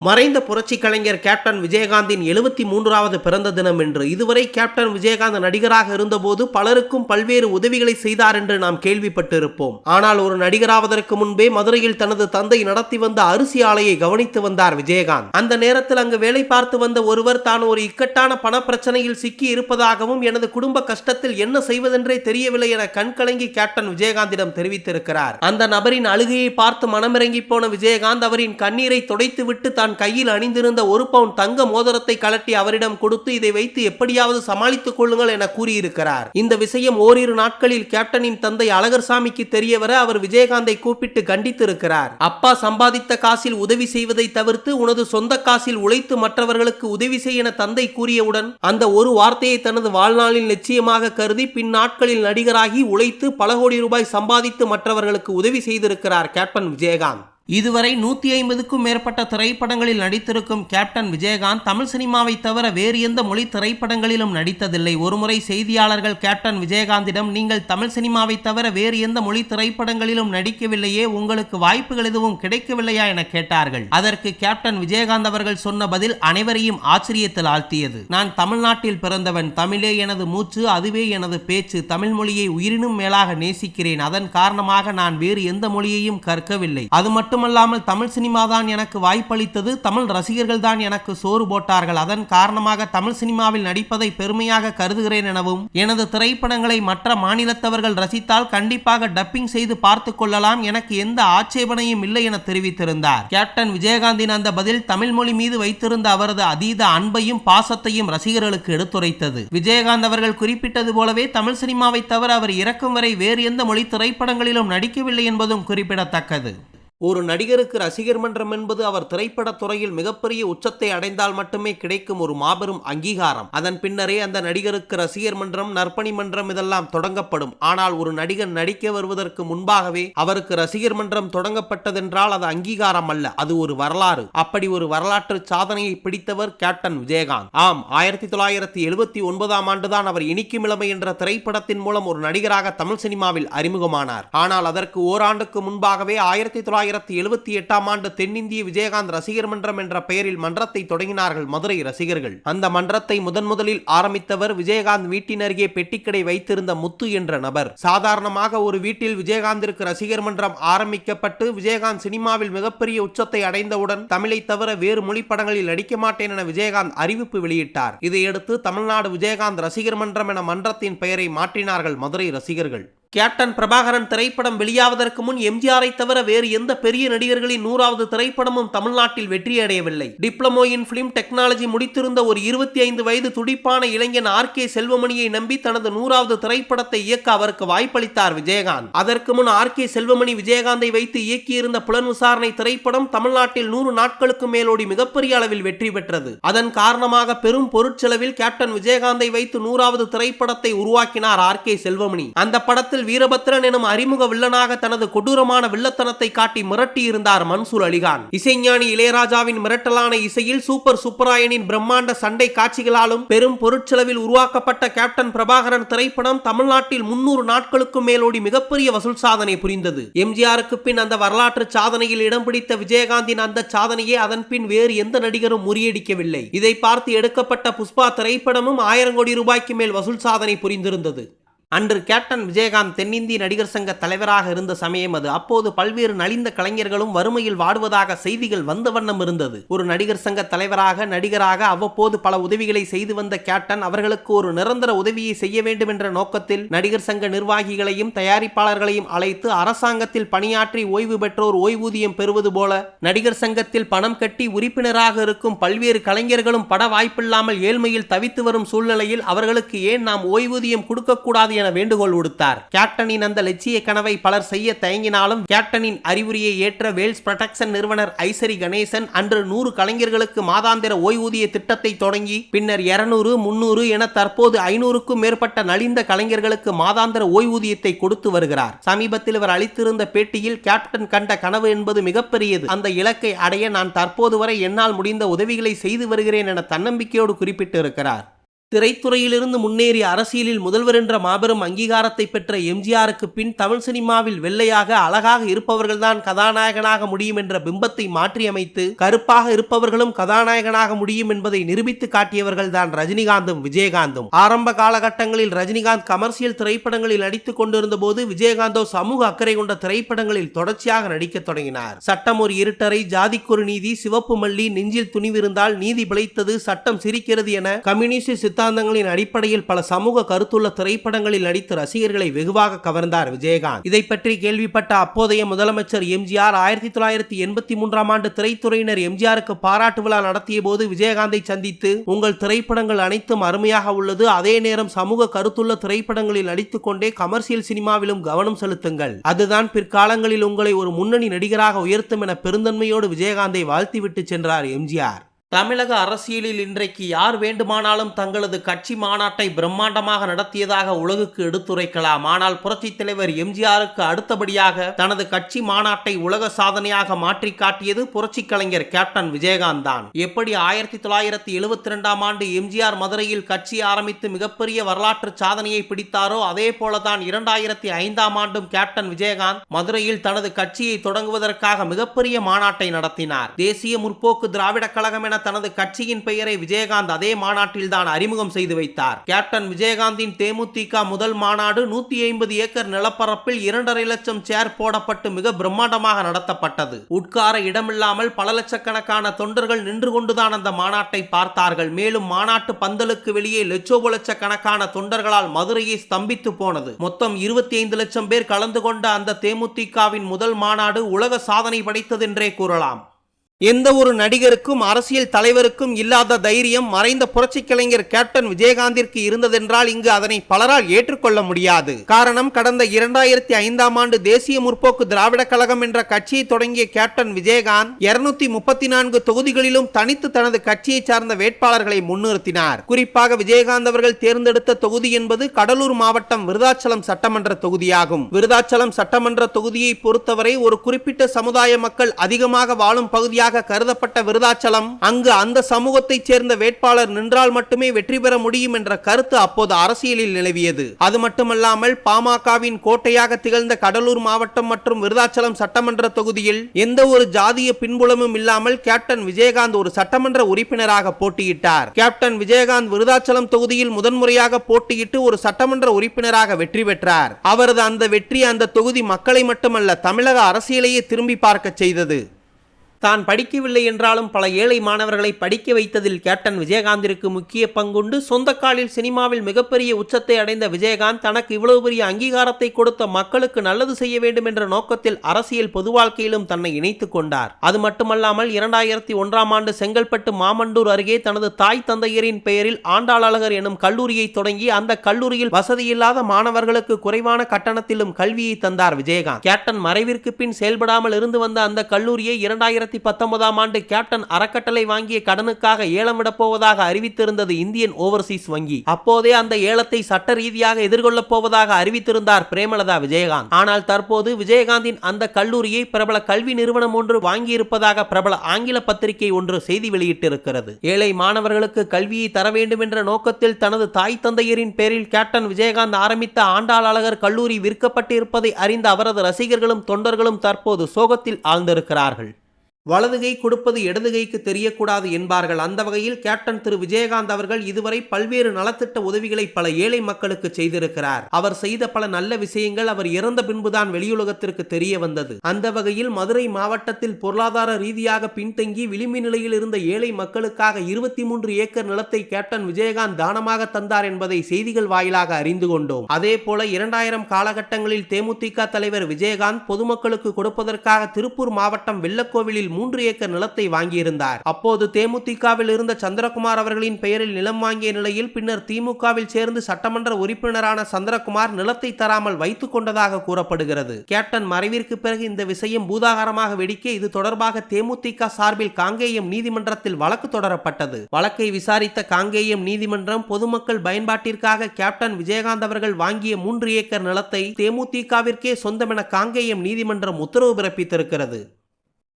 மறைந்த புரட்சி கலைஞர் கேப்டன் விஜயகாந்தின் 73வது பிறந்த தினம் என்று. இதுவரை கேப்டன் விஜயகாந்த் நடிகராக இருந்தபோது பலருக்கும் பல்வேறு உதவிகளை செய்தார் என்று நாம் கேள்விப்பட்டிருப்போம். ஆனால் ஒரு நடிகராவதற்கு முன்பே மதுரையில் தனது தந்தை நடத்தி வந்த அரிசி ஆலையை கவனித்து வந்தார் விஜயகாந்த். அந்த நேரத்தில் அங்கு வேலை பார்த்து வந்த ஒருவர் தான் ஒரு இக்கட்டான பண பிரச்சனையில் சிக்கி இருப்பதாகவும் எனது குடும்ப கஷ்டத்தில் என்ன செய்வதென்றே தெரியவில்லை என கண்கலங்கி கேப்டன் விஜயகாந்திடம் தெரிவித்திருக்கிறார். அந்த நபரின் அழுகையை பார்த்து மனமிறங்கி போன விஜயகாந்த் அவரின் கண்ணீரை துடைத்து விட்டு தான் கையில் அணிந்திருந்த 1 பவுண்ட் தங்க மோதிரத்தை கலட்டி அவரிடம் கொடுத்து இதை வைத்து எப்படியாவது சமாளித்துக் கொள்ளுங்கள் என கூறியிருக்கிறார். இந்த விஷயம் ஓரிரு நாட்களில் கேப்டனின் தந்தை அழகர்சாமிக்கு தெரியவர அவர் விஜயகாந்தை கூப்பிட்டு கண்டித்திருக்கிறார். அப்பா சம்பாதித்த காசில் உதவி செய்வதை தவிர்த்து உனது சொந்த காசில் உழைத்து மற்றவர்களுக்கு உதவி செய்ய என தந்தை கூறியவுடன் அந்த ஒரு வார்த்தையை தனது வாழ்நாளில் நிச்சயமாக கருதி பின் நாட்களில் நடிகராகி உழைத்து பல கோடி ரூபாய் சம்பாதித்து மற்றவர்களுக்கு உதவி செய்திருக்கிறார் கேப்டன் விஜயகாந்த். இதுவரை 150க்கும் மேற்பட்ட திரைப்படங்களில் நடித்திருக்கும் கேப்டன் விஜயகாந்த் தமிழ் சினிமாவை தவிர வேறு எந்த மொழி திரைப்படங்களிலும் நடித்ததில்லை. ஒருமுறை செய்தியாளர்கள் கேப்டன் விஜயகாந்திடம், நீங்கள் தமிழ் சினிமாவை தவிர வேறு எந்த மொழி திரைப்படங்களிலும் நடிக்கவில்லையே, உங்களுக்கு வாய்ப்புகள் எதுவும் கிடைக்கவில்லையா என கேட்டார்கள். அதற்கு கேப்டன் விஜயகாந்த் அவர்கள் சொன்ன பதில் அனைவரையும் ஆச்சரியத்தில் ஆழ்த்தியது. நான் தமிழ்நாட்டில் பிறந்தவன், தமிழே எனது மூச்சு, அதுவே எனது பேச்சு, தமிழ் மொழியை உயிரினும் மேலாக நேசிக்கிறேன். அதன் காரணமாக நான் வேறு எந்த மொழியையும் கற்கவில்லை. அது மட்டுமல்லாமல் தமிழ் சினிமா தான் எனக்கு வாய்ப்பளித்தது, தமிழ் ரசிகர்கள் தான் எனக்கு சோறு போட்டார்கள். அதன் காரணமாக தமிழ் சினிமாவில் நடிப்பதை பெருமையாக கருதுகிறேன் எனவும், எனது திரைப்படங்களை மற்ற மாநிலத்தவர்கள் ரசித்தால் கண்டிப்பாக டப்பிங் செய்து பார்த்து கொள்ளலாம், எனக்கு எந்த ஆட்சேபனையும் இல்லை என தெரிவித்திருந்தார். கேப்டன் விஜயகாந்தின் அந்த பதில் தமிழ் மொழி மீது வைத்திருந்த அவரது அதீத அன்பையும் பாசத்தையும் ரசிகர்களுக்கு எடுத்துரைத்தது. விஜயகாந்த் அவர்கள் குறிப்பிட்டது போலவே தமிழ் சினிமாவை தவிர அவர் இறக்கும் வரை வேறு எந்த மொழி திரைப்படங்களிலும் நடிக்கவில்லை என்பதும் குறிப்பிடத்தக்கது. ஒரு நடிகருக்கு ரசிகர் மன்றம் என்பது அவர் திரைப்படத் துறையில் மிகப்பெரிய உச்சத்தை அடைந்தால் மட்டுமே கிடைக்கும் ஒரு மாபெரும் அங்கீகாரம். அதன் பின்னரே அந்த நடிகருக்கு ரசிகர் மன்றம், நற்பணி மன்றம் இதெல்லாம் தொடங்கப்படும். ஆனால் ஒரு நடிகர் நடிக்க வருவதற்கு முன்பாகவே அவருக்கு ரசிகர் மன்றம் தொடங்கப்பட்டதென்றால் அது அங்கீகாரம் அல்ல, அது ஒரு வரலாறு. அப்படி ஒரு வரலாற்று சாதனையை பிடித்தவர் கேப்டன் விஜயகாந்த். ஆம், 1979ஆம் ஆண்டுதான் அவர் இனிக்கும் இளமை என்ற திரைப்படத்தின் மூலம் ஒரு நடிகராக தமிழ் சினிமாவில் அறிமுகமானார். ஆனால் அதற்கு ஓராண்டுக்கு முன்பாகவே 1978ஆம் ஆண்டு தென்னிந்திய விஜயகாந்த் ரசிகர் மன்றம் என்ற பெயரில் மன்றத்தை தொடங்கினார்கள் மதுரை ரசிகர்கள். அந்த மன்றத்தை முதலில் ஆரம்பித்தவர் விஜயகாந்த் வீட்டின் அருகே பெட்டிக்கடை வைத்திருந்த முத்து என்ற நபர். சாதாரணமாக ஒரு வீட்டில் விஜயகாந்திற்கு ரசிகர் மன்றம் ஆரம்பிக்கப்பட்டு விஜயகாந்த் சினிமாவில் மிகப்பெரிய உச்சத்தை அடைந்தவுடன் தமிழை தவிர வேறு மொழி படங்களில் நடிக்க மாட்டேன் என விஜயகாந்த் அறிவிப்பு வெளியிட்டார். இதையடுத்து தமிழ்நாடு விஜயகாந்த் ரசிகர் மன்றம் என மன்றத்தின் பெயரை மாற்றினார்கள் மதுரை ரசிகர்கள். கேப்டன் பிரபாகரன் திரைப்படம் வெளியாவதற்கு முன் எம்ஜிஆரை தவிர வேறு எந்த பெரிய நடிகர்களின் 100வது திரைப்படமும் தமிழ்நாட்டில் வெற்றியடையவில்லை. டிப்ளமோ இன் பிலிம் டெக்னாலஜி முடித்திருந்த ஒரு 25 வயது துடிப்பான இளைஞன் RK செல்வமணியை நம்பி தனது 100வது திரைப்படத்தை இயக்க அவருக்கு வாய்ப்பளித்தார் விஜயகாந்த். அதற்கு முன் RK செல்வமணி விஜயகாந்தை வைத்து இயக்கியிருந்த புலன் விசாரணை திரைப்படம் தமிழ்நாட்டில் 100 நாட்களுக்கு மேலோடி மிகப்பெரிய அளவில் வெற்றி பெற்றது. அதன் காரணமாக பெரும் பொருட்செலவில் கேப்டன் விஜயகாந்தை வைத்து 100வது திரைப்படத்தை உருவாக்கினார் RK செல்வமணி. அந்த படத்தில் வீரபத்ரன் எனும் அறிமுக வில்லனாக தனது கொடூரமான வில்லத்தனத்தை காட்டி மிரட்டி இருந்தார் மன்சூர் அலிகான். இசைஞானி இளையராஜாவின் மிரட்டலான இசையில் சூப்பர் சுப்பராயனின் பிரம்மாண்ட சண்டை காட்சிகளாலும் பெரும் பொருட்செலவில் உருவாக்கப்பட்ட கேப்டன் பிரபாகரன் திரைப்படம் தமிழ்நாட்டில் 300 நாட்களுக்கு மேலோடி மிகப்பெரிய வசூல் சாதனை புரிந்தது. எம்ஜிஆருக்கு பின் அந்த வரலாற்று சாதனையில் இடம் பிடித்த விஜயகாந்தின் அந்த சாதனையை அதன் பின் வேறு எந்த நடிகரும் முறியடிக்கவில்லை. இதை பார்த்து எடுக்கப்பட்ட புஷ்பா திரைப்படமும் 1000 கோடி ரூபாய்க்கு மேல் வசூல் சாதனை புரிந்திருந்தது. அன்று கேப்டன் விஜயகாந்த் தென்னிந்திய நடிகர் சங்க தலைவராக இருந்த சமயம் அது. அப்போது பல்வேறு நலிந்த கலைஞர்களும் வறுமையில் வாடுவதாக செய்திகள் வந்த வண்ணம் இருந்தது. ஒரு நடிகர் சங்க தலைவராக நடிகராக அவ்வப்போது பல உதவிகளை செய்து வந்த கேப்டன் அவர்களுக்கு ஒரு நிரந்தர உதவியை செய்ய வேண்டும் என்ற நோக்கத்தில் நடிகர் சங்க நிர்வாகிகளையும் தயாரிப்பாளர்களையும் அழைத்து அரசாங்கத்தில் பணியாற்றி ஓய்வு பெற்றோர் ஓய்வூதியம் பெறுவது போல நடிகர் சங்கத்தில் பணம் கட்டி உறுப்பினராக இருக்கும் பல்வேறு கலைஞர்களும் பட வாய்ப்பில்லாமல் ஏழ்மையில் தவித்து வரும் சூழ்நிலையில் அவர்களுக்கு ஏன் நாம் ஓய்வூதியம் கொடுக்கக்கூடாது என வேண்டுகோள் விடுத்தார். கேப்டனின் அந்த லட்சிய கனவை பலர் செய்ய தயங்கினாலும் கேப்டனின் அறிவுரையை ஏற்ற வேல்ஸ் புரொடக்ஷன் நிறுவனர் ஐசரி கணேசன் அன்று 100 கலைஞர்களுக்கு மாதாந்திர ஓய்வூதிய திட்டத்தை தொடங்கி பின்னர் 200, 300 என தற்போது 500க்கும் மேற்பட்ட நலிந்த கலைஞர்களுக்கு மாதாந்திர ஓய்வூதியத்தை கொடுத்து வருகிறார். சமீபத்தில் இவர் அளித்திருந்த பேட்டியில் கேப்டன் கண்ட கனவு என்பது மிகப்பெரியது, அந்த இலக்கை அடைய நான் தற்போது வரை என்னால் முடிந்த உதவிகளை செய்து வருகிறேன் என தன்னம்பிக்கையோடு குறிப்பிட்டு இருக்கிறார். திரைத்துறையிலிருந்து முன்னேறி அரசியலில் முதல்வர் என்ற மாபெரும் அங்கீகாரத்தை பெற்ற எம்ஜிஆருக்கு பின் தமிழ் சினிமாவில் வெள்ளையாக அழகாக இருப்பவர்கள்தான் கதாநாயகனாக முடியும் என்ற பிம்பத்தை மாற்றியமைத்து கருப்பாக இருப்பவர்களும் கதாநாயகனாக முடியும் என்பதை நிரூபித்து காட்டியவர்கள் தான் ரஜினிகாந்தும் விஜயகாந்தும். ஆரம்ப காலகட்டங்களில் ரஜினிகாந்த் கமர்சியல் திரைப்படங்களில் நடித்துக் கொண்டிருந்த போது விஜயகாந்தோ சமூக அக்கறை கொண்ட திரைப்படங்களில் தொடர்ச்சியாக நடிக்க தொடங்கினார். சட்டம் ஒரு இருட்டறை, ஜாதிக்கொரு நீதி, சிவப்பு மல்லி, நெஞ்சில் துணிவிருந்தால், நீதி பிழைத்தது, சட்டம் சிரிக்கிறது என கம்யூனிஸ்ட் சித்தாந்தங்களின் அடிப்படையில் பல சமூக கருத்துள்ள திரைப்படங்களில் நடித்து ரசிகர்களை வெகுவாக கவர்ந்தார் விஜயகாந்த். இதை பற்றி கேள்விப்பட்ட அப்போதைய முதலமைச்சர் எம்ஜிஆர் 1983 ஆண்டு திரைத்துறையினர் எம்ஜிஆருக்கு பாராட்டு விழா நடத்திய போது விஜயகாந்தை சந்தித்து, உங்கள் திரைப்படங்கள் அனைத்தும் அருமையாக உள்ளது, அதே நேரம் சமூக கருத்துள்ள திரைப்படங்களில் நடித்துக் கொண்டே கமர்சியல் சினிமாவிலும் கவனம் செலுத்துங்கள், அதுதான் பிற்காலங்களில் உங்களை ஒரு முன்னணி நடிகராக உயர்த்தும் என பெருந்தன்மையோடு விஜயகாந்தை வாழ்த்திவிட்டு சென்றார் எம்ஜிஆர். தமிழக அரசியலில் இன்றைக்கு யார் வேண்டுமானாலும் தங்களது கட்சி மாநாட்டை பிரம்மாண்டமாக நடத்தியதாக உலகுக்கு எடுத்துரைக்கலாம். ஆனால் புரட்சித் தலைவர் எம்ஜிஆருக்கு அடுத்தபடியாக தனது கட்சி மாநாட்டை உலக சாதனையாக மாற்றி காட்டியது புரட்சி கலைஞர் கேப்டன் விஜயகாந்த் தான். எப்படி 1972 ஆண்டு எம்ஜிஆர் மதுரையில் கட்சி ஆரம்பித்து மிகப்பெரிய வரலாற்று சாதனையை பிடித்தாரோ அதே போலதான் 2005 ஆண்டும் கேப்டன் விஜயகாந்த் மதுரையில் தனது கட்சியை தொடங்குவதற்காக மிகப்பெரிய மாநாட்டை நடத்தினார். தேசிய முற்போக்கு திராவிட கழகம் என தனது கட்சியின் பெயரை விஜயகாந்த் அதே மாநாட்டில் தான் அறிமுகம் செய்து வைத்தார். கேப்டன் விஜயகாந்தின் தேமுதிக முதல் மாநாடு 150 ஏக்கர் நிலப்பரப்பில் 2.5 லட்சம் சேர் போடப்பட்டு மிக பிரம்மாண்டமாக நடத்தப்பட்டது. உட்கார இடமில்லாமல் பல லட்சக்கணக்கான தொண்டர்கள் நின்று கொண்டுதான் அந்த மாநாட்டை பார்த்தார்கள். மேலும் மாநாட்டு பந்தலுக்கு வெளியே லட்சக்கணக்கான தொண்டர்களால் மதுரையை ஸ்தம்பித்து போனது. மொத்தம் 25 லட்சம் பேர் கலந்து கொண்ட அந்த தேமுதிகவின் முதல் மாநாடு உலக சாதனை படைத்ததென்றே கூறலாம். எந்த ஒரு நடிகருக்கும் அரசியல் தலைவருக்கும் இல்லாத தைரியம் மறைந்த புரட்சி கலைஞர் கேப்டன் விஜயகாந்திற்கு இருந்ததென்றால் இங்கு அதனை பலரால் ஏற்றுக்கொள்ள முடியாது. காரணம், கடந்த 2005 ஆண்டு தேசிய முற்போக்கு திராவிட கழகம் என்ற கட்சியை தொடங்கிய கேப்டன் விஜயகாந்த் 234 தொகுதிகளிலும் தனித்து தனது கட்சியை சார்ந்த வேட்பாளர்களை முன்னிறுத்தினார். குறிப்பாக விஜயகாந்த் அவர்கள் தேர்ந்தெடுத்த தொகுதி என்பது கடலூர் மாவட்டம் விருதாச்சலம் சட்டமன்ற தொகுதியாகும். விருதாச்சலம் சட்டமன்ற தொகுதியை பொறுத்தவரை ஒரு குறிப்பிட்ட சமுதாய மக்கள் அதிகமாக வாழும் பகுதியாக கருதப்பட்ட விருதாச்சலம், அங்கு அந்த சமூகத்தைச் சேர்ந்த வேட்பாளர் நின்றால் மட்டுமே வெற்றி பெற முடியும் என்ற கருத்து அப்போது அரசியலில் நிலவியது. அது மட்டுமல்லாமல் பாமகவின் கோட்டையாக திகழ்ந்த கடலூர் மாவட்டம் மற்றும் விருதாச்சலம் சட்டமன்ற தொகுதியில் எந்த ஒரு ஜாதிய பின்புலமும் இல்லாமல் கேப்டன் விஜயகாந்த் ஒரு சட்டமன்ற உறுப்பினராக போட்டியிட்டார். கேப்டன் விஜயகாந்த் விருதாச்சலம் தொகுதியில் முதன்முறையாக போட்டியிட்டு ஒரு சட்டமன்ற உறுப்பினராக வெற்றி பெற்றார். அவரது அந்த வெற்றி அந்த தொகுதி மக்களை மட்டுமல்ல தமிழக அரசியலையே திரும்பி பார்க்க செய்தது. தான் படிக்கவில்லை என்றாலும் பல ஏழை மாணவர்களை படிக்க வைத்ததில் கேப்டன் விஜயகாந்திற்கு முக்கிய பங்குண்டு. சொந்த காலில் சினிமாவில் மிகப்பெரிய உச்சத்தை அடைந்த விஜயகாந்த் தனக்கு இவ்வளவு பெரிய அங்கீகாரத்தை கொடுத்த மக்களுக்கு நல்லது செய்ய வேண்டும் என்ற நோக்கத்தில் அரசியல் பொது வாழ்க்கையிலும் தன்னை இணைத்துக் கொண்டார். அது மட்டுமல்லாமல் 2001 ஆண்டு செங்கல்பட்டு மாமண்டூர் அருகே தனது தாய் தந்தையரின் பெயரில் ஆண்டாளழகர் எனும் கல்லூரியை தொடங்கி அந்த கல்லூரியில் வசதியில்லாத மாணவர்களுக்கு குறைவான கட்டணத்திலும் கல்வியை தந்தார் விஜயகாந்த். கேப்டன் மறைவிற்கு பின் செயல்படாமல் இருந்து வந்த அந்த கல்லூரியை 2019 ஆண்டு கேப்டன் அறக்கட்டளை வாங்கிய கடனுக்காக ஏலம் விடப் போவதாக அறிவித்திருந்தது இந்தியன் ஓவர்சீஸ் வங்கி. அப்போதே அந்த ஏலத்தை சட்ட ரீதியாக எதிர்கொள்ளப் போவதாக அறிவித்திருந்தார் பிரேமலதா விஜயகாந்த். ஆனால் தற்போது விஜயகாந்தின் அந்த கல்லூரியை பிரபல கல்வி நிறுவனம் ஒன்று வாங்கியிருப்பதாக பிரபல ஆங்கில பத்திரிகை ஒன்று செய்தி வெளியிட்டிருக்கிறது. ஏழை மாணவர்களுக்கு கல்வியை தர வேண்டும் என்ற நோக்கத்தில் தனது தாய் தந்தையரின் பேரில் கேப்டன் விஜயகாந்த் ஆரம்பித்த ஆண்டாளழகர் கல்லூரி விற்கப்பட்டு இருப்பதை அறிந்த அவரது ரசிகர்களும் தொண்டர்களும் தற்போது சோகத்தில் ஆழ்ந்திருக்கிறார்கள். வலதுகை கொடுப்பது இடதுகைக்கு தெரியக்கூடாது என்பார்கள். அந்த வகையில் கேப்டன் திரு விஜயகாந்த் அவர்கள் இதுவரை பல்வேறு நலத்திட்ட உதவிகளை பல ஏழை மக்களுக்கு செய்திருக்கிறார். அவர் செய்த பல நல்ல விஷயங்கள் அவர் இறந்த பின்புதான் வெளியுலகத்திற்கு தெரிய வந்தது. அந்த வகையில் மதுரை மாவட்டத்தில் பொருளாதார ரீதியாக பின்தங்கி விளிம்பு நிலையில் இருந்த ஏழை மக்களுக்காக 23 ஏக்கர் நிலத்தை கேப்டன் விஜயகாந்த் தானமாக தந்தார் என்பதை செய்திகள் வாயிலாக அறிந்து கொண்டோம். அதே போல 2000 காலகட்டங்களில் தேமுதிக தலைவர் விஜயகாந்த் பொதுமக்களுக்கு கொடுப்பதற்காக திருப்பூர் மாவட்டம் வெள்ளக்கோவிலில் 3 ஏக்கர் நிலத்தை வாங்கியிருந்தார். அப்போது தேமுதிகவில் இருந்த சந்திரகுமார் அவர்களின் பெயரில் நிலம் வாங்கிய நிலையில் பின்னர் திமுகவில் சேர்ந்து சட்டமன்ற உறுப்பினரான சந்திரகுமார் நிலத்தை தராமல் வைத்துக் கொண்டதாக கூறப்படுகிறது. கேப்டன் மறைவிற்கு பிறகு இந்த விஷயம் பூதாகாரமாக வெடிக்க இது தொடர்பாக தேமுதிக சார்பில் காங்கேயம் நீதிமன்றத்தில் வழக்கு தொடரப்பட்டது. வழக்கை விசாரித்த காங்கேயம் நீதிமன்றம் பொதுமக்கள் பயன்பாட்டிற்காக கேப்டன் விஜயகாந்த் அவர்கள் வாங்கிய 3 ஏக்கர் நிலத்தை தேமுதிகவிற்கே சொந்தமென காங்கேயம் நீதிமன்றம் உத்தரவு பிறப்பித்திருக்கிறது.